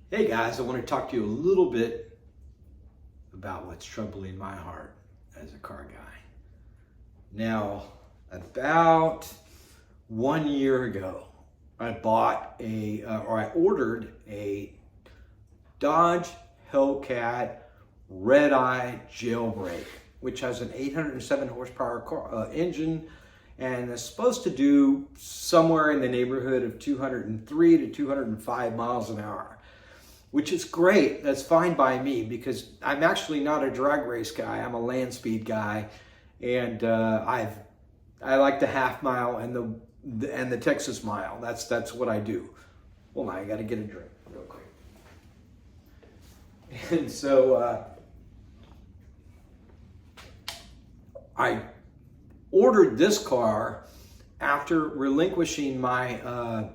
Hey guys, I want to talk to you a little bit about what's troubling my heart as a car guy. Now, about 1 year ago, I ordered a Dodge Hellcat Red Eye Jailbreak, which has an 807 horsepower engine and is supposed to do somewhere in the neighborhood of 203 to 205 miles an hour. Which is great. That's fine by me because I'm actually not a drag race guy. I'm a land speed guy, and I like the half mile and the Texas mile. That's what I do. Hold on, I got to get a drink real quick. And so I ordered this car after relinquishing my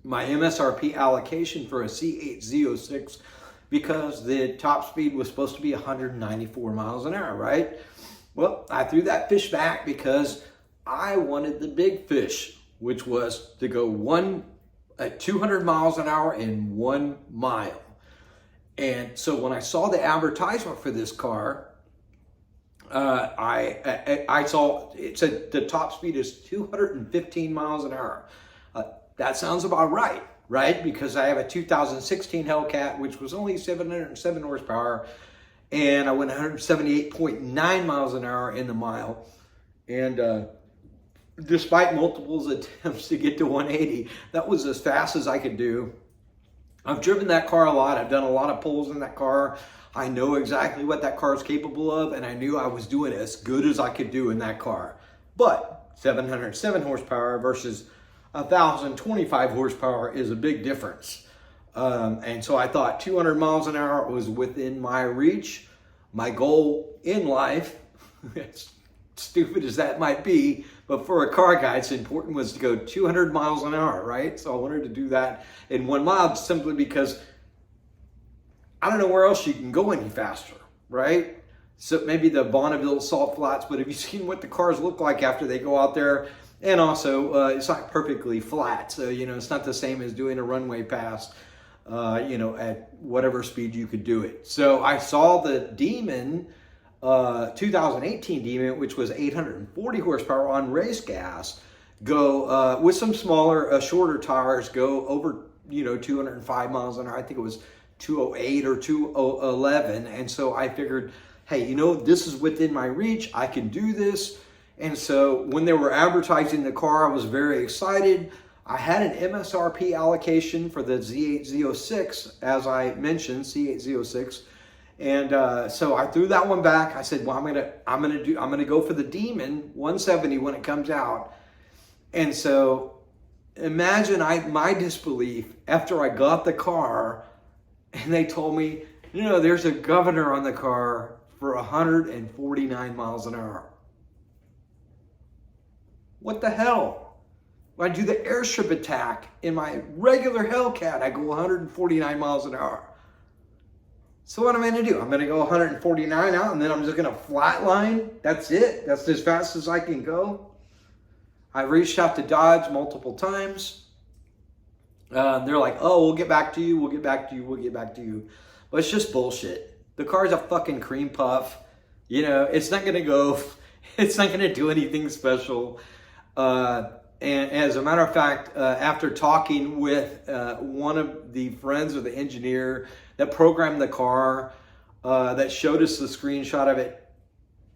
MSRP allocation for a C8 Z06 because the top speed was supposed to be 194 miles an hour, right? Well, I threw that fish back because I wanted the big fish, which was to go at 200 miles an hour in 1 mile. And so when I saw the advertisement for this car, I saw it said the top speed is 215 miles an hour. That sounds about right? Because I have a 2016 Hellcat, which was only 707 horsepower, and I went 178.9 miles an hour in the mile. And despite multiple attempts to get to 180, that was as fast as I could do. I've driven that car a lot. I've done a lot of pulls in that car. I know exactly what that car is capable of, and I knew I was doing as good as I could do in that car. But 707 horsepower versus 1,025 horsepower is a big difference. And so I thought 200 miles an hour was within my reach. My goal in life, as stupid as that might be, but for a car guy, it's important, was to go 200 miles an hour, right? So I wanted to do that in 1 mile simply because I don't know where else you can go any faster, right? So maybe the Bonneville Salt Flats, but have you seen what the cars look like after they go out there? And also, it's not perfectly flat, so it's not the same as doing a runway pass, at whatever speed you could do it. So I saw the Demon, 2018 Demon, which was 840 horsepower on race gas, go with some smaller, shorter tires, go over 205 miles an hour. I think it was 208 or 211, and so I figured, hey, this is within my reach. I can do this. And so when they were advertising the car, I was very excited. I had an MSRP allocation for the Z8 Z06, as I mentioned, C8 Z06. And so I threw that one back. I said, well, I'm gonna go for the Demon 170 when it comes out. And so imagine my disbelief after I got the car and they told me, there's a governor on the car for 149 miles an hour. What the hell? When I do the airstrip attack in my regular Hellcat, I go 149 miles an hour. So what am I going to do? I'm going to go 149 out and then I'm just going to flatline? That's it? That's as fast as I can go? I reached out to Dodge multiple times. They're like, oh, we'll get back to you. We'll get back to you. But it's just bullshit. The car's a fucking cream puff. It's not going to go. It's not going to do anything special. And as a matter of fact, after talking with one of the friends of the engineer that programmed the car, that showed us the screenshot of it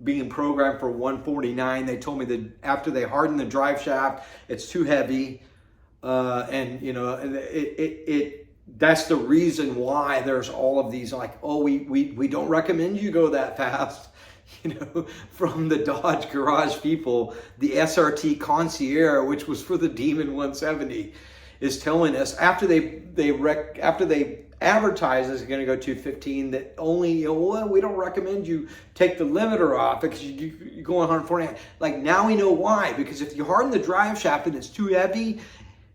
being programmed for 149, they told me that after they hardened the drive shaft, it's too heavy. And that's the reason why there's all of these like, oh, we don't recommend you go that fast. From the Dodge garage people, the SRT concierge, which was for the Demon 170, is telling us after they advertise it's going to go 215 that only we don't recommend you take the limiter off because you go 149. Like now we know why, because if you harden the drive shaft and it's too heavy,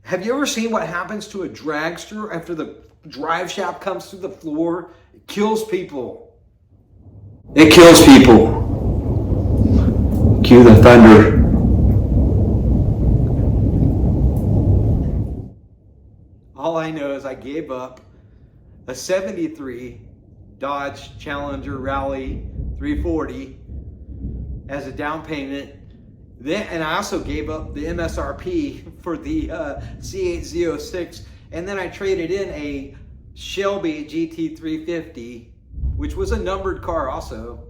have you ever seen what happens to a dragster after the drive shaft comes through the floor? It kills people. It kills people. Cue the thunder. All I know is I gave up a 73 Dodge Challenger Rally 340 as a down payment. Then, and I also gave up the MSRP for the C8 Z06, and then I traded in a Shelby GT350, which was a numbered car also.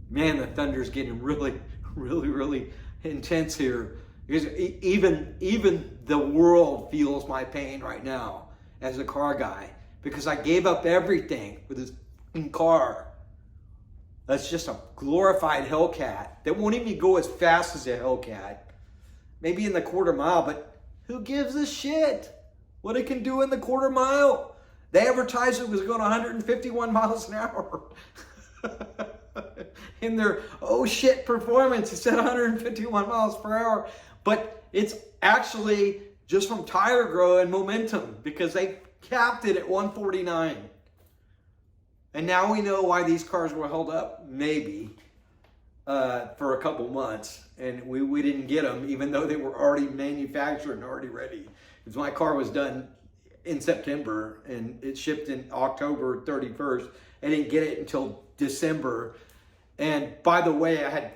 Man, the thunder's getting really, really intense here. Because even the world feels my pain right now as a car guy, because I gave up everything for this car. That's just a glorified Hellcat that won't even go as fast as a Hellcat. Maybe in the quarter mile, but who gives a shit what it can do in the quarter mile? They advertised it was going 151 miles an hour. In their oh shit performance, it said 151 miles per hour. But it's actually just from tire grow and momentum, because they capped it at 149. And now we know why these cars were held up, maybe, for a couple months. And we didn't get them, even though they were already manufactured and already ready. Because my car was done in September, and it shipped in October 31st. I didn't get it until December. And by the way, I had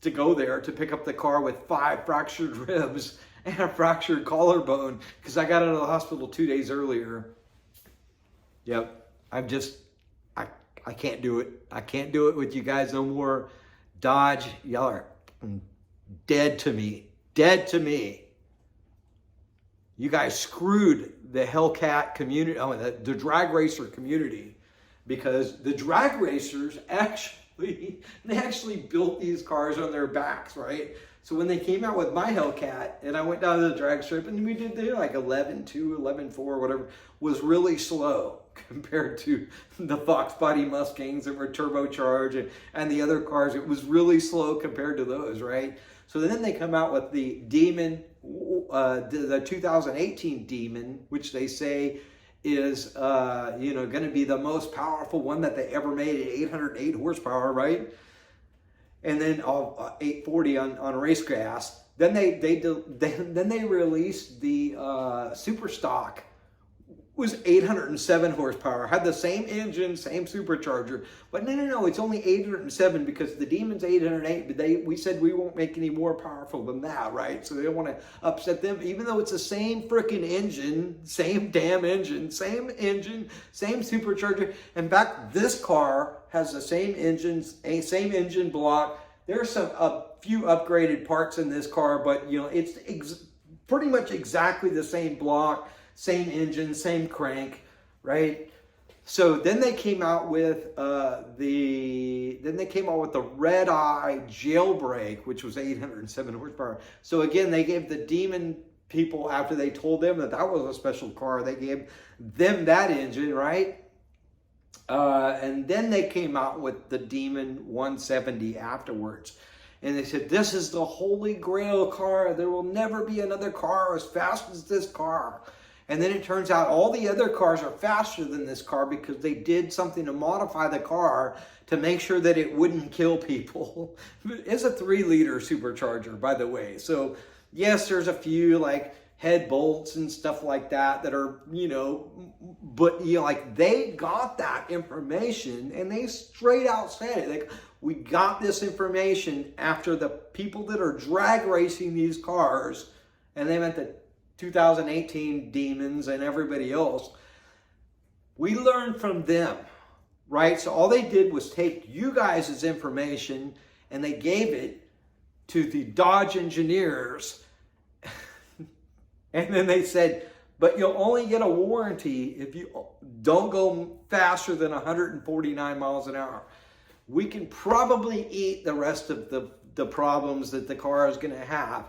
to go there to pick up the car with 5 fractured ribs and a fractured collarbone, because I got out of the hospital 2 days earlier. Yep, I can't do it. I can't do it with you guys no more. Dodge, y'all are dead to me. Dead to me. You guys screwed the Hellcat community, the drag racer community, because the drag racers actually built these cars on their backs, right? So when they came out with my Hellcat, and I went down to the drag strip, and we did like 11.2, 11.4, whatever, was really slow compared to the Fox Body Mustangs that were turbocharged and the other cars. It was really slow compared to those, right? So then they come out with the Demon, the 2018 Demon, which they say is going to be the most powerful one that they ever made at 808 horsepower, right? And then 840 on race gas. Then they released the Super Stock. Was 807 horsepower, had the same engine, same supercharger, but no, it's only 807 because the Demon's 808, but we said we won't make any more powerful than that, right? So they don't want to upset them, even though it's the same freaking engine, same damn engine, same supercharger. In fact, this car has the same engine block. There's a few upgraded parts in this car, but it's pretty much exactly the same block. Same engine, same crank, right? So then they came out with the Red Eye Jailbreak, which was 807 horsepower. So again, they gave the Demon people, after they told them that was a special car, they gave them that engine, right? And then they came out with the Demon 170 afterwards. And they said, this is the holy grail car. There will never be another car as fast as this car. And then it turns out all the other cars are faster than this car because they did something to modify the car to make sure that it wouldn't kill people. It's a 3-liter supercharger, by the way. So yes, there's a few like head bolts and stuff like that are, but like they got that information and they straight out said it. Like, we got this information after the people that are drag racing these cars, and they meant the 2018 Demons and everybody else, we learned from them, right? So all they did was take you guys' information and they gave it to the Dodge engineers. And then they said, but you'll only get a warranty if you don't go faster than 149 miles an hour. We can probably eat the rest of the problems that the car is going to have,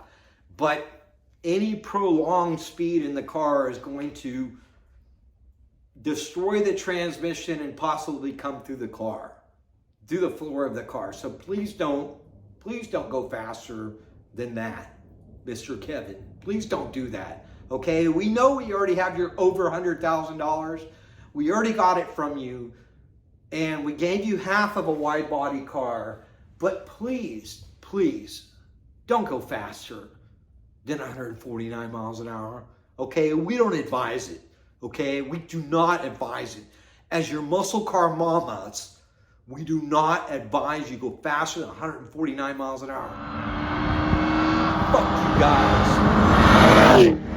but any prolonged speed in the car is going to destroy the transmission and possibly come through the car, through the floor of the car. So please don't go faster than that, Mr. Kevin. Please don't do that. Okay, we know we already have your over $100,000. We already got it from you, and we gave you half of a wide body car. But please, don't go faster than 149 miles an hour. Okay, we don't advise it. Okay, we do not advise it. As your muscle car mamas, we do not advise you go faster than 149 miles an hour. Fuck you guys.